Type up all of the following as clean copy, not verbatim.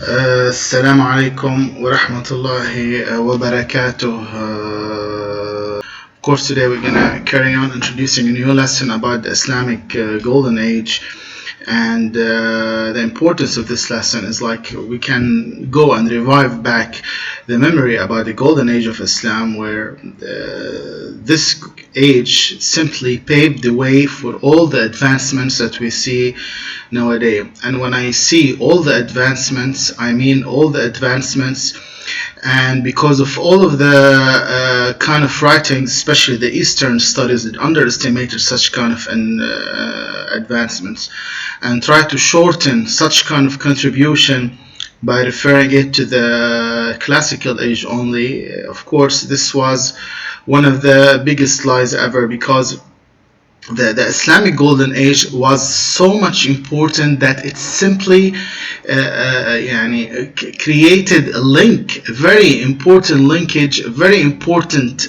Assalamu alaikum wa rahmatullahi wa barakatuh. Of course, today we're gonna carry on introducing a new lesson about the Islamic Golden Age, and the importance of this lesson is like we can go and revive back the memory about the Golden Age of Islam, where this age simply paved the way for all the advancements that we see nowadays. And when I see all the advancements, I mean all the advancements. And because of all of the kind of writings, especially the Eastern studies, that underestimated such kind of advancements and try to shorten such kind of contribution by referring it to the classical age only. Of course, this was one of the biggest lies ever, because the Islamic Golden Age was so much important that it simply created a link, a very important linkage, a very important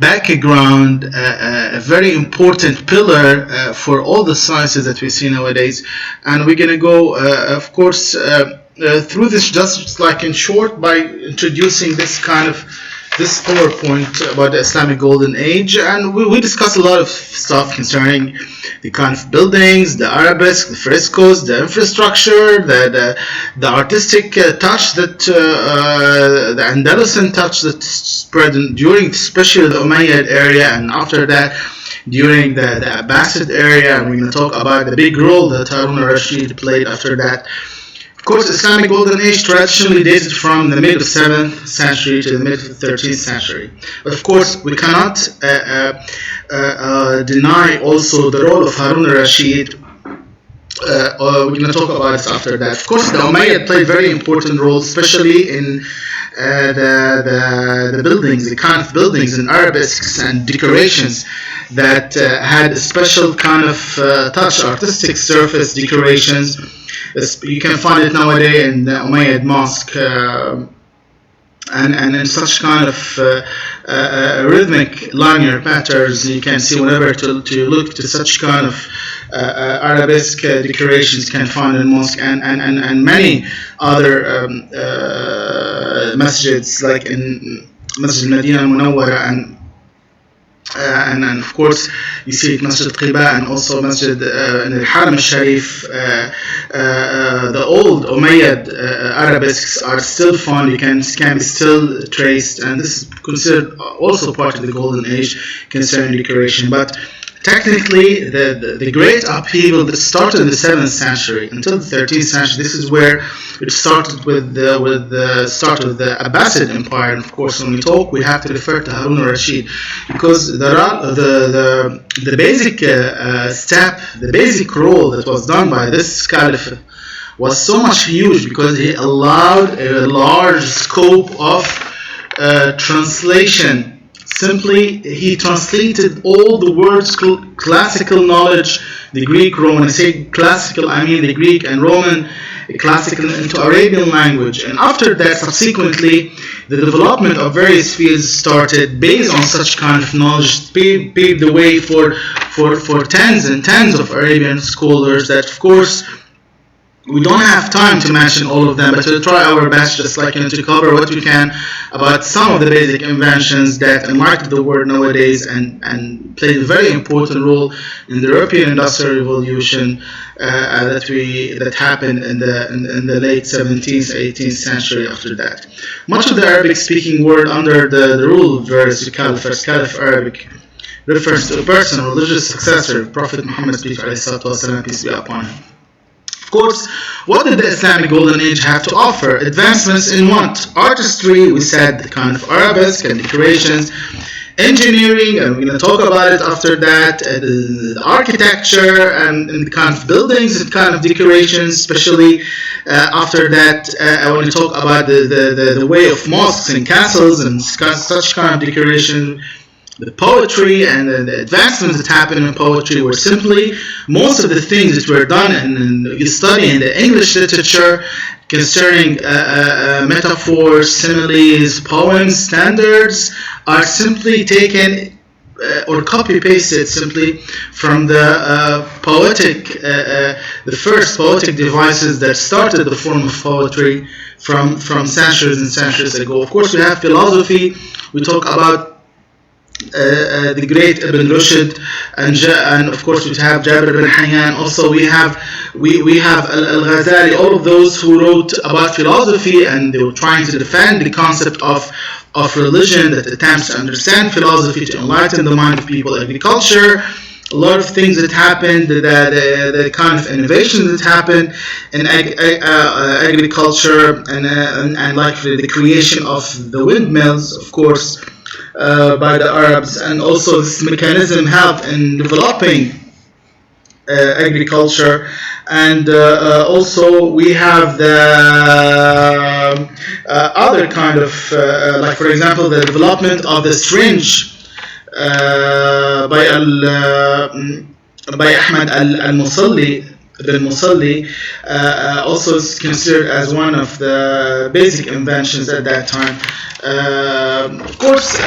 background, a very important pillar for all the sciences that we see nowadays. And we're going to go, of course, through this just like in short by introducing this PowerPoint about the Islamic Golden Age, and we discuss a lot of stuff concerning the kind of buildings, the arabesque, the frescoes, the infrastructure, the artistic touch that the Andalusian touch that spread during especially the Umayyad area, and after that during the Abbasid area. And we're going to talk about the big role that Harun al-Rashid played after that. Of course, the Islamic Golden Age traditionally dated from the mid of 7th century to the mid of the 13th century. But of course, we cannot deny also the role of Harun al-Rashid. We're going to talk about this after that. Of course, the Umayyad played a very important role, especially in the buildings, the kind of buildings and arabesques and decorations that had a special kind of touch, artistic surface decorations. You can find it nowadays in the Umayyad Mosque, and in such kind of rhythmic linear patterns. You can see whenever to look to such kind of arabesque decorations you can find in mosque and many other masjids, like in Masjid Medina al-Munawwara and of course you see it Masjid Qiba, and also Masjid in al-Haram al-Sharif. The old Umayyad arabesques are still found, can be still traced, and this is considered also part of the Golden Age concerning decoration. But technically, the great upheaval that started in the 7th century until the 13th century, this is where it started with the start of the Abbasid Empire. And of course, when we talk, we have to refer to Harun al-Rashid, because the basic step, the basic role that was done by this caliph was so much huge, because he allowed a large scope of translation. Simply, he translated all the words classical knowledge, the Greek, Roman. I say classical, I mean the Greek and Roman classical, into Arabian language. And after that, subsequently, the development of various fields started based on such kind of knowledge, paved the way for tens and tens of Arabian scholars that, of course, we don't have time to mention all of them, but we'll try our best just like to cover what we can about some of the basic inventions that enlightened the world nowadays and played a very important role in the European Industrial Revolution that happened in the late 17th, 18th century. After that, much of the Arabic-speaking world under the rule of various caliphs, Caliph Arabic, refers to a person, religious successor of Prophet Muhammad, peace be upon him. Of course, what did the Islamic Golden Age have to offer? Advancements in what? Artistry, we said, the kind of arabesque and decorations, engineering, and we're going to talk about it after that, the architecture and the kind of buildings and kind of decorations, especially after that, I want to talk about the way of mosques and castles and such kind of decoration. The poetry and the advancements that happened in poetry were simply most of the things that were done in you study in the English literature concerning metaphors, similes, poems, standards are simply taken or copy pasted simply from the the first poetic devices that started the form of poetry from centuries and centuries ago. Of course, we have philosophy. We talk about the great Ibn Rushd, and of course we have Jabir bin Hayyan. Also we have Al-Ghazali. All of those who wrote about philosophy, and they were trying to defend the concept of religion that attempts to understand philosophy, to enlighten the mind of people. Agriculture, a lot of things that happened, the kind of innovations that happened in agriculture, and like the creation of the windmills, of course, by the Arabs, and also this mechanism helped in developing agriculture. And also we have the other kind of like, for example, the development of the syringe by Ahmad al-Musalli. Ibn Musalli also is considered as one of the basic inventions at that time. Of course,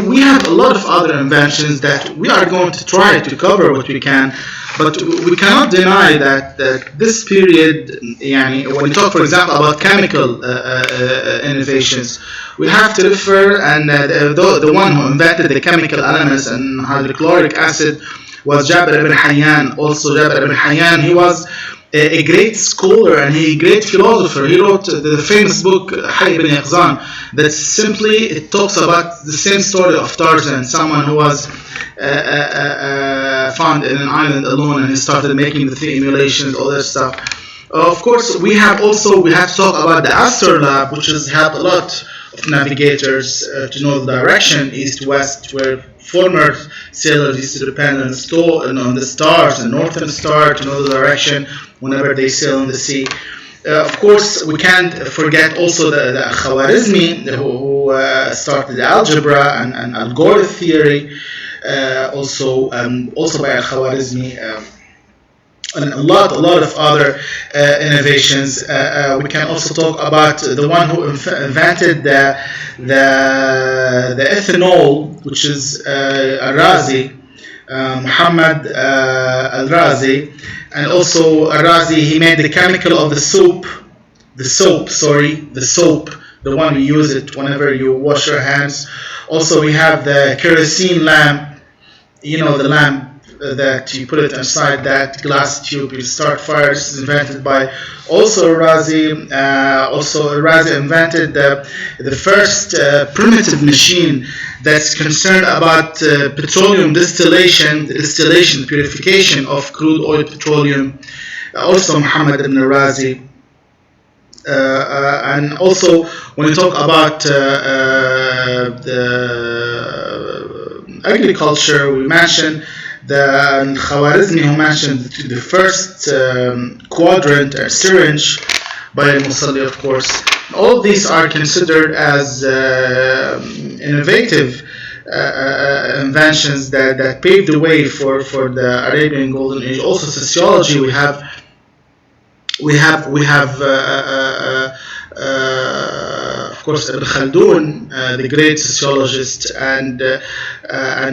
we have a lot of other inventions that we are going to try to cover what we can, but we cannot deny that this period, when we talk, for example, about chemical innovations, we have to refer, and the one who invented the chemical elements and hydrochloric acid was Jabir ibn Hayyan. Also, Jabir ibn Hayyan, he was a great scholar and a great philosopher. He wrote the famous book Hayy ibn Yaqzan, that simply it talks about the same story of Tarzan, someone who was found in an island alone, and he started making the 3 emulations, all that stuff. Of course, we have to talk about the astrolabe, which has helped a lot of navigators to know the direction east-west, where former sailors used to depend on the stars, the northern star, to know the direction whenever they sail on the sea. Of course, we can't forget also the Khwarizmi, who started the algebra and algorithm theory, also by Al-Khwarizmi. And a lot of other innovations. We can also talk about the one who invented the ethanol, which is Al-Razi, Muhammad Al-Razi. And also Al-Razi, he made the chemical of the soap, the one you use it whenever you wash your hands. Also we have the kerosene lamp, the lamp that you put it inside that glass tube, you start fire. This is invented by also Razi. Razi invented the first primitive machine that's concerned about petroleum distillation, purification of crude oil petroleum. Also Muhammad ibn Razi. And also when we talk about the agriculture, we mentioned the Khwarizmi, who mentioned the first quadrant or syringe by Al-Musalli, of course. All of these are considered as innovative inventions that paved the way for the Arabian Golden Age. Also sociology, we have of course Ibn Khaldun, the great sociologist, and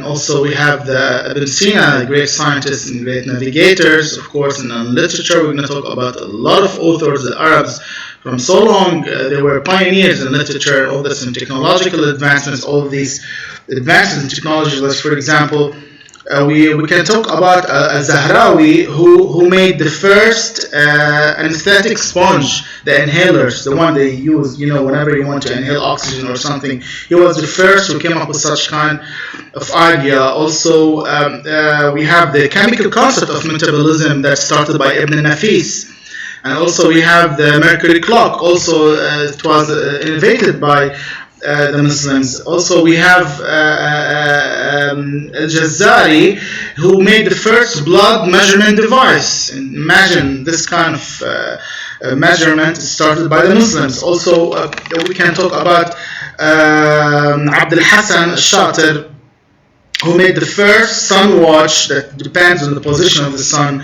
also we have the Ibn Sina, the great scientists and great navigators. Of course, in literature, we're going to talk about a lot of authors. The Arabs, from so long, they were pioneers in literature. All this in technological advancements, all of these advances in technology. Like, for example, we can talk about Al-Zahrawi, who made the first anesthetic sponge, the inhalers, the one they use, whenever you want to inhale oxygen or something. He was the first who came up with such kind of idea. Also, we have the chemical concept of metabolism that started by Ibn Nafis. And also we have the mercury clock. Also, it was innovated by the Muslims. Also we have Al-Jazari, who made the first blood measurement device. And imagine this kind of measurement started by the Muslims. Also we can talk about Abdul Hassan al-Shatir, who made the first sun watch that depends on the position of the sun.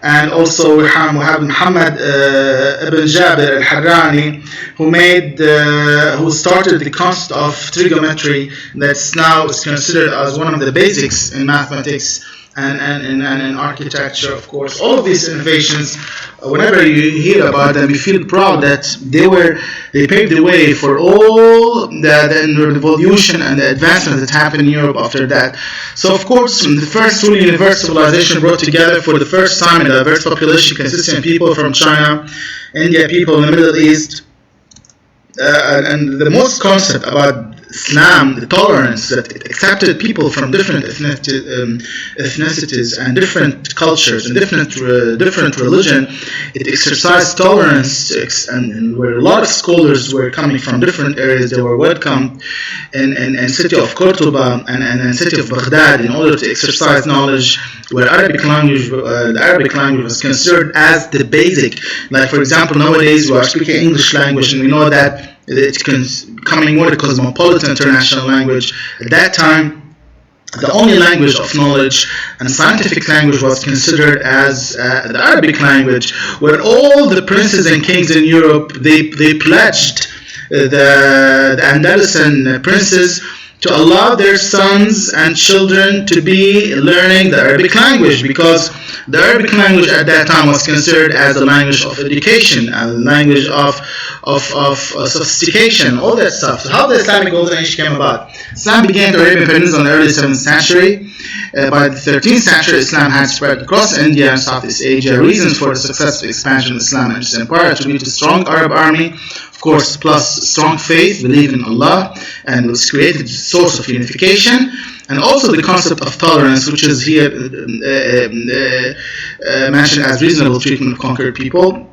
And also we have Muhammad ibn Jabir al-Harrani, who started the concept of trigonometry that's now is considered as one of the basics in mathematics and in architecture, of course. All of these innovations, whenever you hear about them, you feel proud that they paved the way for all the revolution and the advancement that happened in Europe after that. So, of course, the first truly universal civilization brought together for the first time a diverse population consisting of people from China, India, people in the Middle East, and the most concept about Islam, the tolerance that it accepted people from different ethnicities and different cultures and different religion. It exercised tolerance, and where a lot of scholars were coming from different areas, they were welcomed in city of Cordoba and city of Baghdad in order to exercise knowledge, where the Arabic language was considered as the basic. Like, for example, nowadays we are speaking English language, and we know that it's becoming more the cosmopolitan international language. At that time, the only language of knowledge and scientific language was considered as the Arabic language, where all the princes and kings in Europe, they pledged the Andalusian princes to allow their sons and children to be learning the Arabic language, because the Arabic language at that time was considered as a language of education, a language of sophistication, all that stuff. So how the Islamic Golden Age came about? Islam began in the Arabian Peninsula in the early 7th century. By the 13th century, Islam had spread across India and Southeast Asia. Reasons for the successful expansion of Islam and its empire attribute to strong Arab army, of course, plus strong faith, belief in Allah, and it was created as a source of unification, and also the concept of tolerance, which is here mentioned as reasonable treatment of conquered people,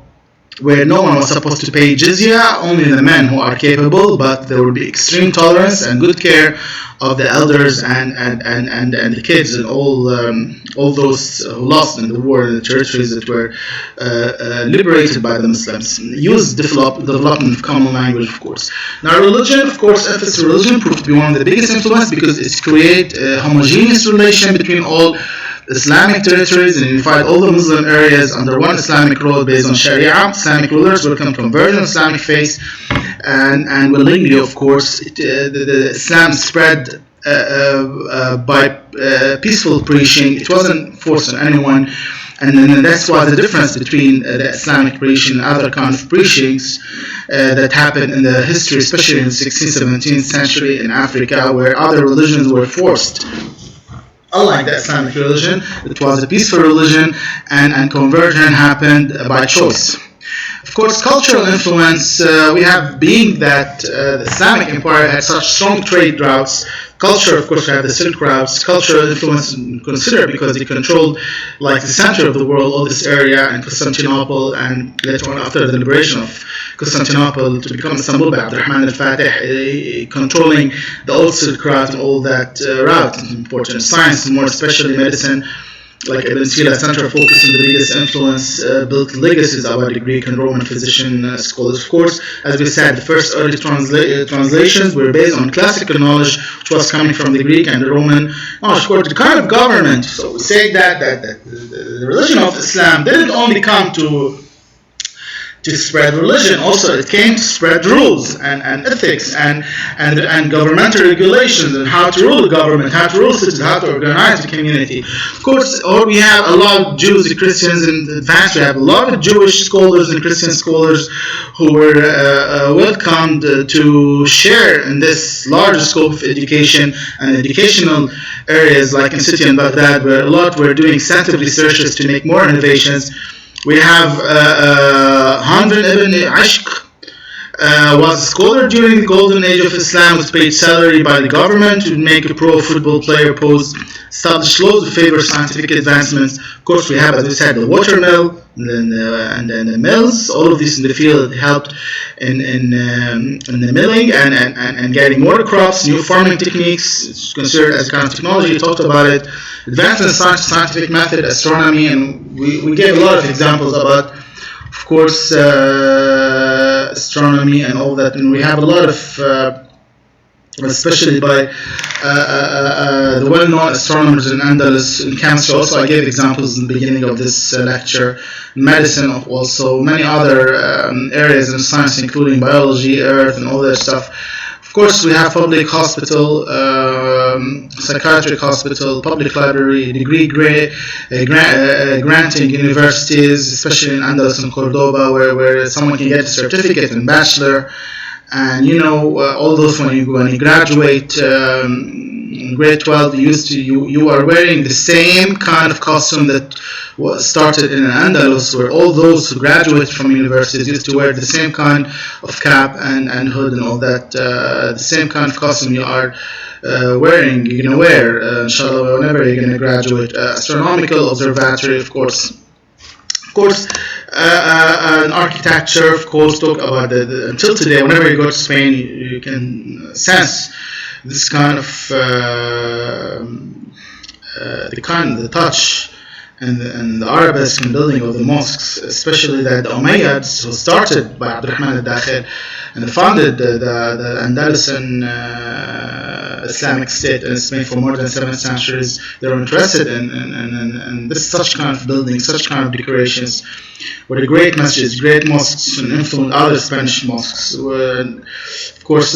where no one was supposed to pay jizya, only the men who are capable, but there will be extreme tolerance and good care of the elders and the kids and all those who lost in the war in the territories that were liberated by the Muslims. Development of common language, of course. Now, religion, of course, Ephesus religion proved to be one of the biggest influence because it created a homogeneous relation between all Islamic territories and unified all the Muslim areas under one Islamic rule based on Sharia. Islamic rulers welcomed conversion of Islamic faith, and willingly, of course, the Islam spread by peaceful preaching. It wasn't forced on anyone, and then that's why the difference between the Islamic preaching and other kind of preachings that happened in the history, especially in the 16th, 17th century in Africa, where other religions were forced. Unlike the Islamic religion, it was a peaceful religion, and conversion happened by choice. Of course, cultural influence, we have being that the Islamic empire had such strong trade routes. Culture, of course, we have the Silk routes. Cultural influence considered because they controlled like the center of the world, all this area, and Constantinople, and later on after the liberation of Constantinople to become Istanbul by Abdurrahman al-Fatih, controlling the old Silk route and all that route. It's important. Science, more especially medicine, like Ibn Sina, center focus on the biggest influence, built legacies about the Greek and Roman physician scholars. Of course, as we said, the first early translations were based on classical knowledge, which was coming from the Greek and the Roman knowledge. Of course, the kind of government. So we say that the religion of Islam didn't only come to spread religion, also it came to spread rules and ethics and governmental regulations and how to rule the government, how to rule cities, how to organize the community. Of course, or we have a lot of Jews and Christians, and in fact we have a lot of Jewish scholars and Christian scholars who were welcomed to share in this larger scope of education and educational areas, like in city in Baghdad, where a lot were doing extensive researches to make more innovations. We have Hamdan ibn Ashq was a scholar during the golden age of Islam, was paid salary by the government to make a pro football player pose, established laws to favor scientific advancements. Of course, we have, as we said, the water mill and the mills. All of this in the field helped in the milling and getting more crops, new farming techniques. It's considered as a kind of technology. We talked about it. Advancement in scientific method, astronomy, and we gave a lot of examples about, of course, astronomy and all that. And we have a lot of especially by the well-known astronomers in Andalus. In chemistry also, I gave examples in the beginning of this lecture. Medicine also, many other areas in science, including biology, earth, and all that stuff. Of course, we have public hospital, psychiatric hospital, public library, degree granting universities, especially in Andalus and Cordoba, where someone can get a certificate and bachelor. And all those, when you graduate in grade 12, you are wearing the same kind of costume that was started in Andalus, where all those who graduated from universities used to wear the same kind of cap and hood and all that. The same kind of costume you are wearing, you're gonna wear, inshallah, whenever you're gonna graduate. Astronomical observatory, of course. An architecture, of course, talk about until today, whenever you go to Spain, you can sense this kind of the touch and the arabesque and building of the mosques, especially that the Umayyads, who started by Abdurrahman al-Dakhil and founded the Andalusian Islamic State in Spain for more than 7 centuries. They were interested in this such kind of buildings, such kind of decorations, where the great masjids, great mosques, and influenced other Spanish mosques. Of course,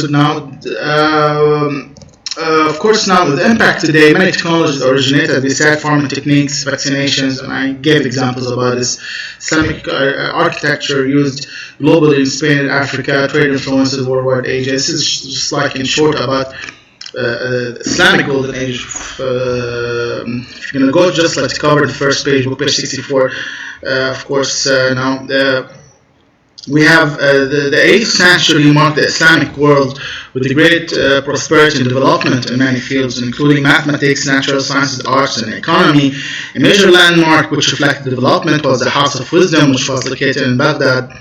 now with the impact today, many technologies originate, as we said, farming techniques, vaccinations, and I gave examples about this. Islamic architecture used globally in Spain and Africa, trade influences worldwide Asia. This is just like in short about Islamic golden age. If you're going to go just like to cover the first page, book page 64, of course, now we have the 8th century marked the Islamic world with the great prosperity and development in many fields, including mathematics, natural sciences, arts, and economy. A major landmark which reflected the development was the House of Wisdom, which was located in Baghdad.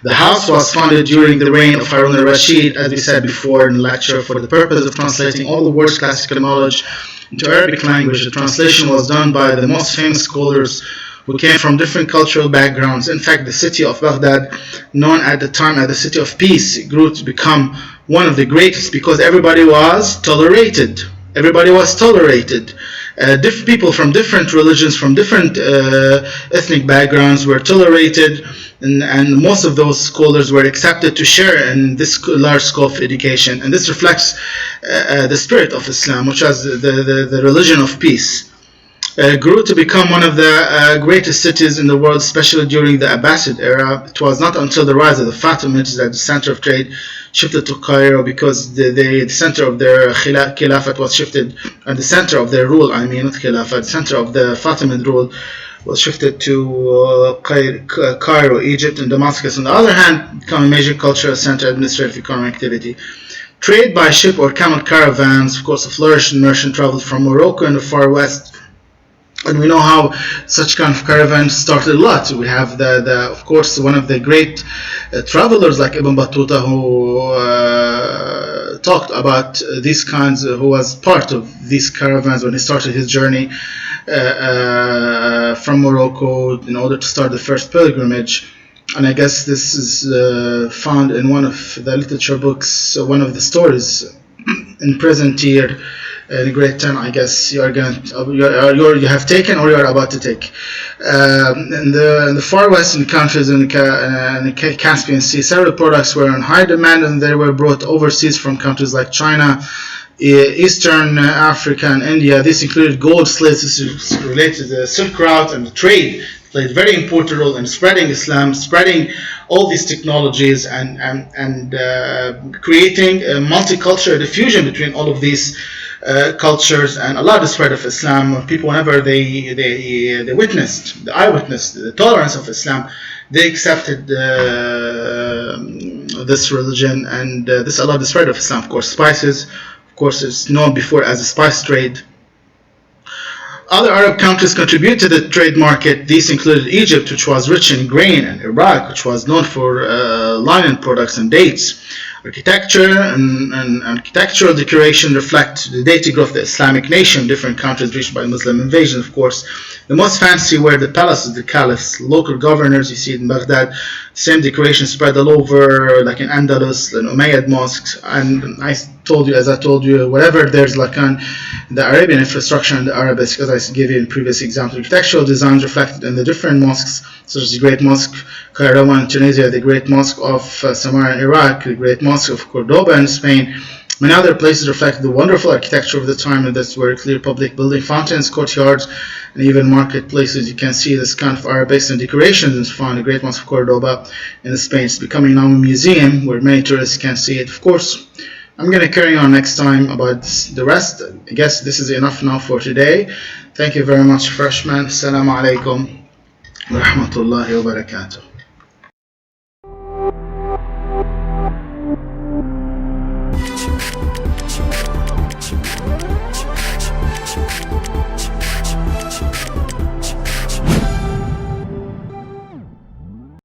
The house was founded during the reign of Harun al-Rashid, as we said before in the lecture, for the purpose of translating all the world's classical knowledge into Arabic language. The translation was done by the most famous scholars who came from different cultural backgrounds. In fact, the city of Baghdad, known at the time as the City of Peace, grew to become one of the greatest because everybody was tolerated. Different people from different religions, from different ethnic backgrounds were tolerated, and most of those scholars were accepted to share in this large scope of education. And this reflects the spirit of Islam, which is the religion of peace. Grew to become one of the greatest cities in the world, especially during the Abbasid era. It was not until the rise of the Fatimids that the center of trade shifted to Cairo, because the center of their Khilafat was shifted, and the center of their rule, not Khilafat, the center of the Fatimid rule was shifted to Cairo, Egypt, and Damascus. On the other hand, became a major cultural center, administrative, economic activity. Trade by ship or camel caravans, of course, flourished in merchant travel from Morocco and the far west. And we know how such kind of caravans started a lot. We have of course, one of the great travelers like Ibn Battuta, who talked about these kinds, who was part of these caravans when he started his journey from Morocco in order to start the first pilgrimage. And I guess this is found in one of the literature books, one of the stories in present year. In grade 10, I guess you have taken or you are about to take. In the far western countries in the Caspian Sea, several products were in high demand, and they were brought overseas from countries like China, Eastern Africa, and India. This included gold slaves. This is related to the Silk Route, and the trade played a very important role in spreading Islam, spreading all these technologies, and creating a multicultural diffusion between all of these cultures, and allowed the spread of Islam. People, whenever they witnessed, the eyewitness, the tolerance of Islam, they accepted this religion, and this allowed the spread of Islam. Of course, spices, of course, it's known before as a spice trade. Other Arab countries contributed to the trade market. These included Egypt, which was rich in grain, and Iraq, which was known for linen products and dates. Architecture and architectural decoration reflect the daily growth of the Islamic nation. Different countries reached by Muslim invasion, of course. The most fancy were the palaces of the caliphs, local governors. You see it in Baghdad. Same decoration spread all over, like in Andalus and Umayyad mosques. And I told you, as I told you, whatever there's like on the Arabian infrastructure and the Arabesque, as I gave you in previous example, architectural designs reflected in the different mosques, such as the Great Mosque Cairo in Tunisia, the Great Mosque of Samarra in Iraq, the Great Mosque of Cordoba in Spain. Many other places reflect the wonderful architecture of the time, and that's where clear public building, fountains, courtyards, and even marketplaces. You can see this kind of arabesque and decorations found in the Great Mosque of Cordoba in Spain. It's becoming now a museum where many tourists can see it. Of course, I'm going to carry on next time about the rest. I guess this is enough now for today. Thank you very much, freshmen. Assalamu alaikum wa rahmatullahi wa barakatuh.